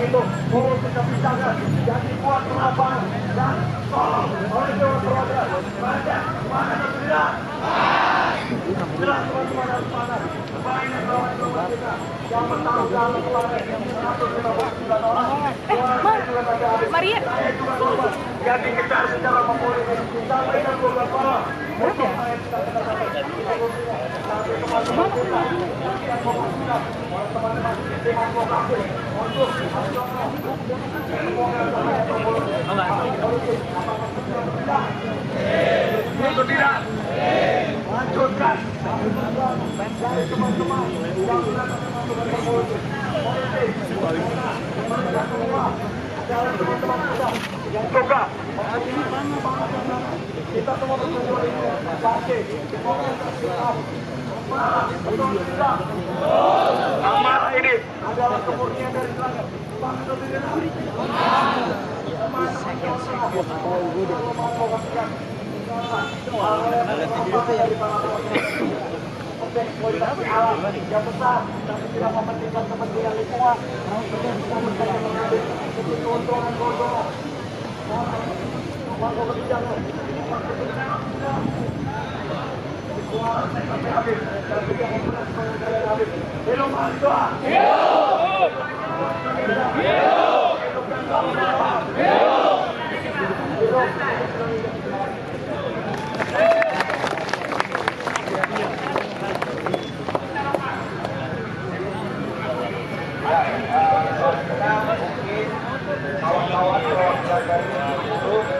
untuk mengurus kebijakan yang dibuat di lapangan dan tolong oleh Dewan Perwakilan. Mana tidak? Jelas teman-teman harus panas. Banyak kawan-kawan kita yang bertanggung jawab kemarin 159 orang. Maria. Saya juga korban yang dikejar secara membunuh sampai 12 orang. Untuk saya tidak sampai teman-teman kita yang memasukkan teman-teman demokrasi untuk untuk tidak lanjutkan dari teman-teman yang sudah teman-teman kita yang suka kita semua berkumpul ini pasti amarah ini adalah kemurnian dari langit. Kualitas alam yang besar, tapi tidak mementingkan kepentingan lingkungan. Keuntungan-keuntungan. Mangkuk kebijakan. Hidup Mahasiswa. Hidup. Kawan-kawan perwakilan dari itu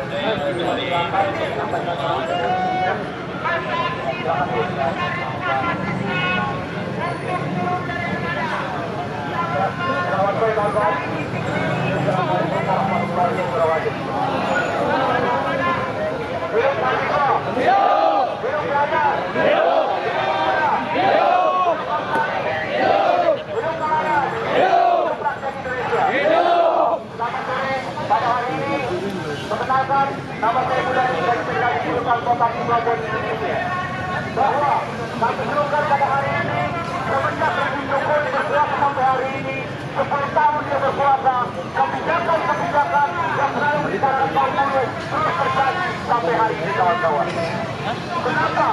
nama saya muda dari Sekretariat Jurusan Kota Pelabuhan Indonesia bahwa kami serukan pada hari ini semenjak Presiden Jokowi berkuasa sampai hari ini 10 tahun dia berkuasa, kebijakan-kebijakan yang selalu dibicarakan kaum buruh terus terjadi sampai hari ini kawan-kawan. Kenapa?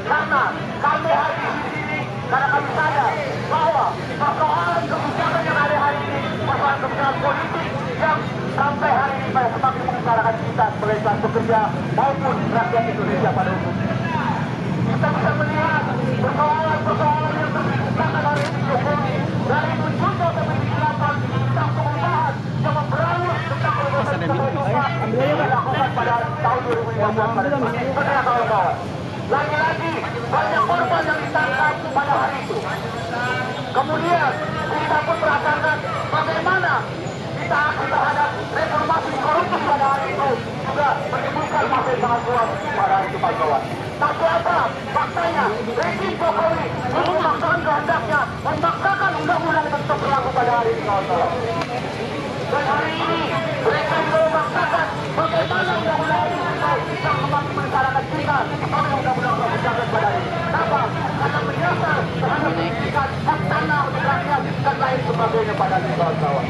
Karena kami hari di sini karena kami sadar bahwa persoalan kebijakan yang ada hari ini persoalan kebijakan politik yang sampai hari ini pada semakin mengutarakan kita sebagai kelas pekerja maupun rakyat Indonesia pada umumnya. Kita bisa melihat persoalan-persoalan yang terciptakan oleh Jokowi dari munculnya pemilihan tentang perubahan yang memberangus tentang kebebasan kehidupan yang dilakukan pada tahun 2015 pada ini. Benar kawan-kawan. Lagi-lagi banyak korban yang ditangkap pada hari itu. Kemudian kita pun merasakan bagaimana kita terhadap reformasi korupsi pada hari itu juga menimbulkan masa yang sangat luas pada hari itu kawan. Tapi apa? Faktanya, rezim Jokowi memaksakan kehendaknya, memaksakan undang-undang tetap berlaku pada hari ini kawan-kawan. Dan hari ini mereka juga memaksakan bagaimana undang-undang itu bisa kembali mencarakan kita oleh undang-undang perbudakan pada hari ini. Kenapa? Karena menyasar terhadap pendidikan, hak tanah untuk rakyat dan lain sebagainya pada hari ini kawan-kawan.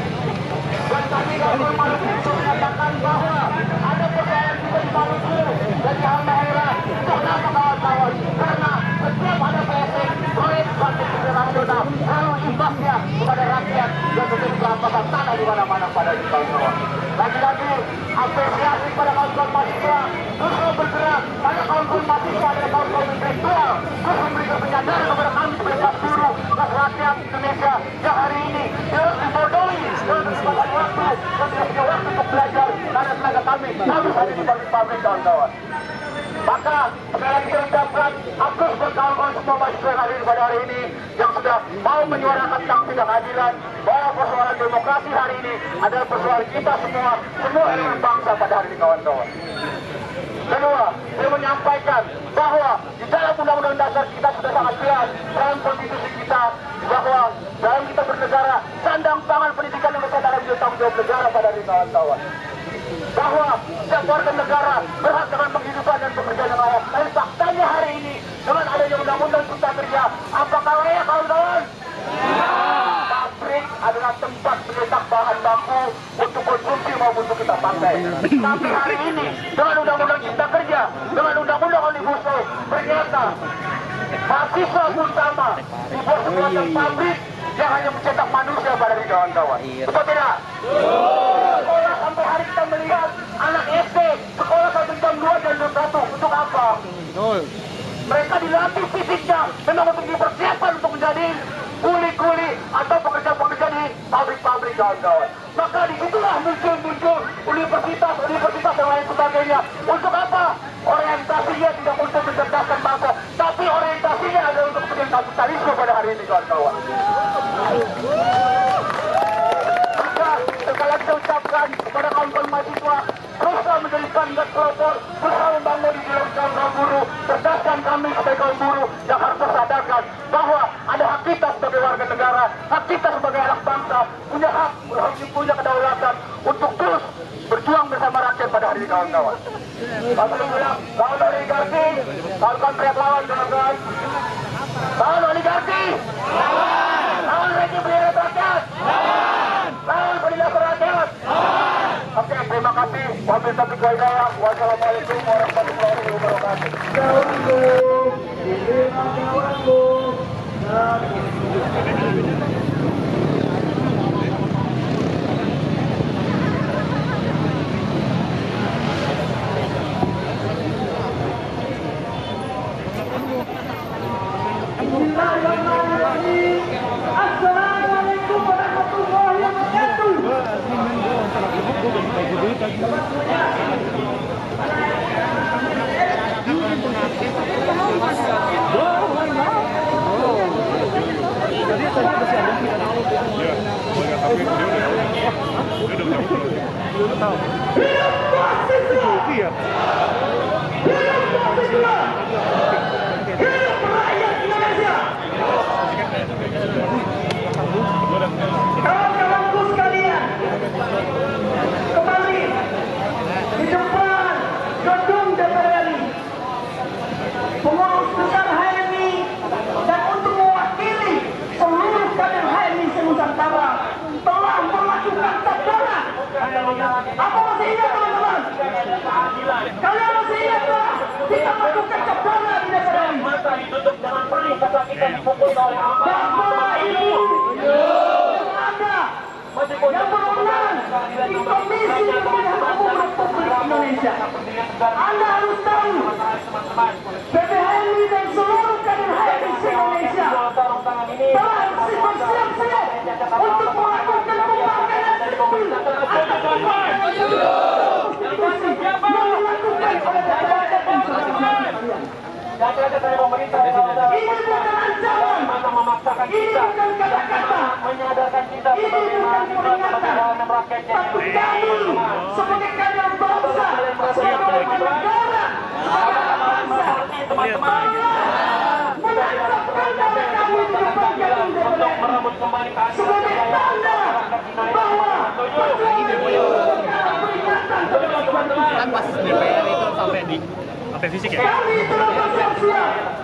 Dan kami dari Maluku itu menyatakan bahwa ada persoalan juga di Maluku dari Halmahera. Kenapa kawan-kawan? Karena setiap ada proyek basis nasional lalu imbasnya kepada rakyat yang terjadi perampasan tanah di mana-mana pada ini kawan-kawan. Lagi-lagi apresiasi pada kawan-kawan mahasiswa terus bergerak pada kawan-kawan mahasiswa dan kawan-kawan intelektual terus memberikan penyadaran kepada kami sebagai kelas buruh kelas rakyat Indonesia yang hari ini terus dibodohi dan kesempatan waktu dan tidak punya waktu untuk belajar karena tenaga kami harus ada di pabrik kawan-kawan. Maka sekali lagi saya ucapkan apresiasi buat kawan-kawan semua mahasiswa yang hadir pada hari ini yang sudah mau menyuarakan tentang ketidakadilan bahwa persoalan demokrasi hari ini adalah persoalan kita semua elemen bangsa pada hari ini kawan-kawan. Kedua, saya menyampaikan bahwa di dalam undang-undang dasar kita sudah sangat jelas dalam konstitusi kita bahwa dalam kita bernegara sandang pangan pendidikan yang besar dalam tanggung jawab negara pada hari ini kawan-kawan. Bahwa setiap warga negara berhak dengan penghidupan dan pekerjaan yang layak. Tapi faktanya hari ini dengan adanya undang-undang cipta kerja, apakah layak kawan-kawan? Pabrik adalah tempat mencetak bahan baku untuk konsumsi maupun untuk kita pakai. Tapi hari ini dengan undang-undang Cipta Kerja, dengan undang-undang Omnibus Law, ternyata mahasiswa pun sama dibuat sebuah pabrik yang hanya mencetak manusia pada diri kawan-kawan. Betul tidak? Sekolah sampai hari kita melihat anak SD sekolah sampai jam 2 dan jam 1 untuk apa? Mereka dilatih fisiknya memang untuk dipersiapkan untuk menjadi kuli-kuli atau pekerja-pekerja di pabrik-pabrik kawan-kawan. Maka disitulah muncul universitas dan lain sebagainya. Untuk apa? Orientasinya tidak untuk mencerdaskan bangsa, tapi orientasinya adalah untuk kepentingan kapitalisme pada hari ini kawan-kawan. Maka sekali lagi saya ucapkan kepada kawan-kawan mahasiswa, berusaha menjadikan gas pelopor, berusaha membangun ideologi kaum buruh, cerdaskan kami sebagai kaum buruh yang harus tersadarkan bahwa ada hak kita sebagai warga negara, hak kita sebagai anak bangsa, punya hak, punya kedaulatan untuk terus berjuang bersama rakyat pada hari ini kawan-kawan. Lawan oligarki, kawan-kawan teriak lawan kawan-kawan. Lawan oligarki, lawan rejim pengkhianat rakyat, lawan penindasan rakyat. Oke, terima kasih. Wabil taufiq wal hidayah. Wassalamualaikum warahmatullahi wabarakatuh. Assalamualaikum warahmatullahi wabarakatuh. Kawan-kawanku sekalian, kembali di depan gedung DPR RI, pengurus besar HMI dan untuk mewakili seluruh kader HMI se-Nusantara telah melakukan cakdoran. Apa masih ingat teman-teman? Kalian masih ingat tak? Kita melakukan cakdoran di DPR RI. Bahwa ini yang berwenang di Komisi Pemilihan Umum Republik Indonesia. Anda harus tahu, PPHMI dan seluruh kader HMI se-Indonesia telah bersiap-siap untuk melakukan pembangkangan sipil atas konstitusi yang dilakukan oleh DPR RI. Ini bukan ancaman, ini bukan kata-kata, ini bukan peringatan, tapi kami sebagai kader bangsa, sebagai negara, sebagai bangsa, menancapkan nama kami di depan gedung DPR sebagai tanda bahwa peringatan Kan pas DPR itu sampai fisik ya? kami telah bersiap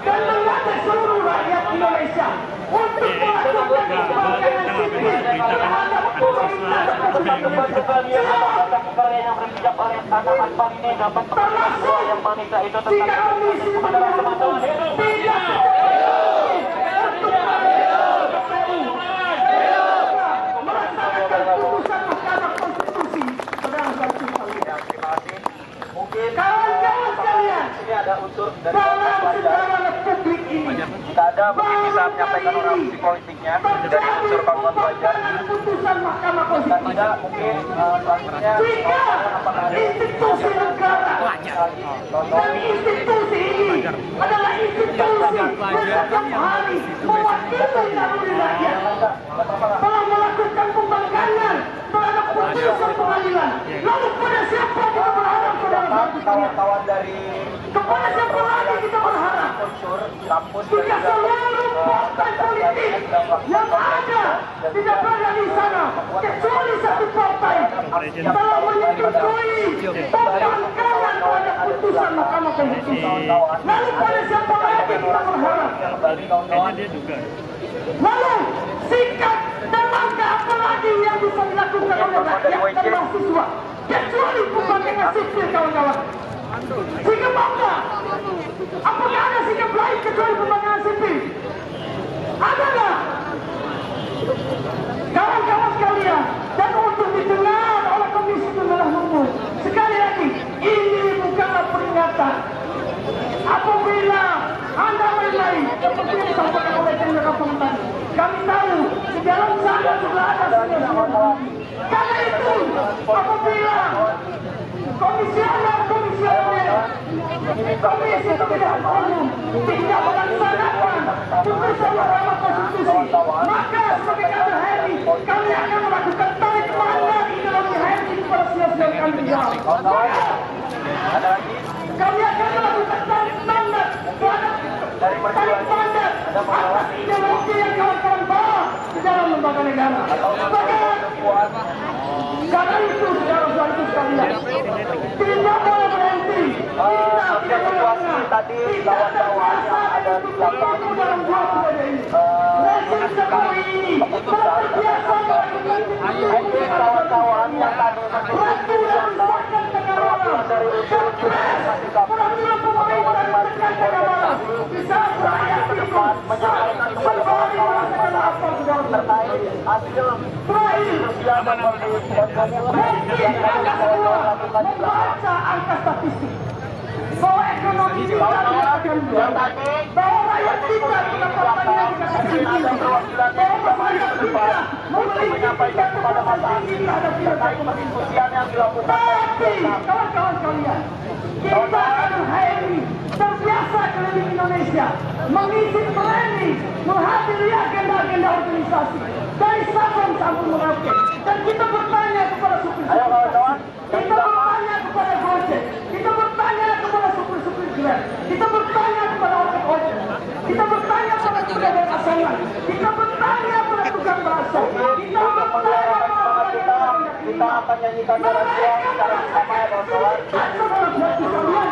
dan mengajak seluruh rakyat Indonesia untuk melakukan pembangkangan sipil terhadap pemerintah termasuk jika Komisi Pemilihan Umum tidak melaksanakan putusan Mahkamah Konstitusi. Saudara-saudara sekalian, kawan-kawan sekalian, dalam sejarah Republik ini Jika ada mungkin bisa menyampaikan orasi politiknya dari unsur kawan pelajar. putusan Mahkamah Konstitusi. Tidak mungkin selanjutnya Jika institusi negara dan institusi ini adalah institusi yang setiap hari mewakili naluri rakyat, telah melakukan pembangkangan terhadap putusan pengadilan, lalu pada siapa kita berharap, saudara-saudara sekalian? Kawan-kawan dari Kepada siapa lagi kita berharap? unsur kampus Jika seluruh partai politik yang ada di DPR di sana, kecuali satu partai, telah menyetujui pembangkangan terhadap putusan Mahkamah Konstitusi. Lalu pada siapa lagi kita berharap? Lalu sikap dan langkah apa dan mahasiswa, kecuali pembangkangan sipil kawan-kawan. Sikap apa? Apakah ada sikap lain kecuali pembangkangan sipil? Ada nggak? Kawan-kawan sekalian, dan untuk didengar oleh Komisi Pemilihan Umum, sekali lagi, ini bukanlah peringatan. Apabila Anda menilai seperti yang disampaikan oleh Jenderal Pengetahuan, kami tahu di dalam sana sudah ada semua. Karena itu, apabila komisioner Komisi Pemilihan Umum tidak melaksanakan putusan Mahkamah Konstitusi, maka sebagai kader HMI kami akan melakukan tarik mandat ideologi HMI kepada senior kami di dalam. Kami akan melakukan tarik mandat atas ideologi yang kawan-kawan bawa di dalam lembaga negara. Karena itu, saudara-saudara sekalian, tidak boleh berhenti. Kita tidak boleh tadi kawan-kawan yang ada di belakang dalam dua periode ini. Rezim Jokowi ini terbiasa melakukan kawan-kawan yang tadi peraturan bahkan pengawalan, peraturan pemerintah dan pengawalan bisa berakhir itu menyampaikan kepada kawan-kawan apa saudara terkait hasil terakhir. yang kawan-kawan lakukan di belakang. Membaca angka statistik bahwa ekonomi kita akan bahwa rakyat kita pendapatannya dikasih tinggi, bahwa rakyat kita memiliki tingkat pendapatan tinggi terhadap kita. Diskusian yang dilakukan Tapi kawan-kawan sekalian, kita akan HMI terbiasa keliling Indonesia mengisi planning, menghadiri agenda-agenda organisasi dari Sabang sampai Merauke, dan kita bertanya kepada supir, kita bertanya kepada Gojek, kita bertanya kepada supir-supir Grab, kita bertanya kepada ojek, kita bertanya kepada pedagang asongan, kita bertanya kepada tukang bakso, kita bertanya kepada kita akan nyanyikan secara bersama ya kawan-kawan.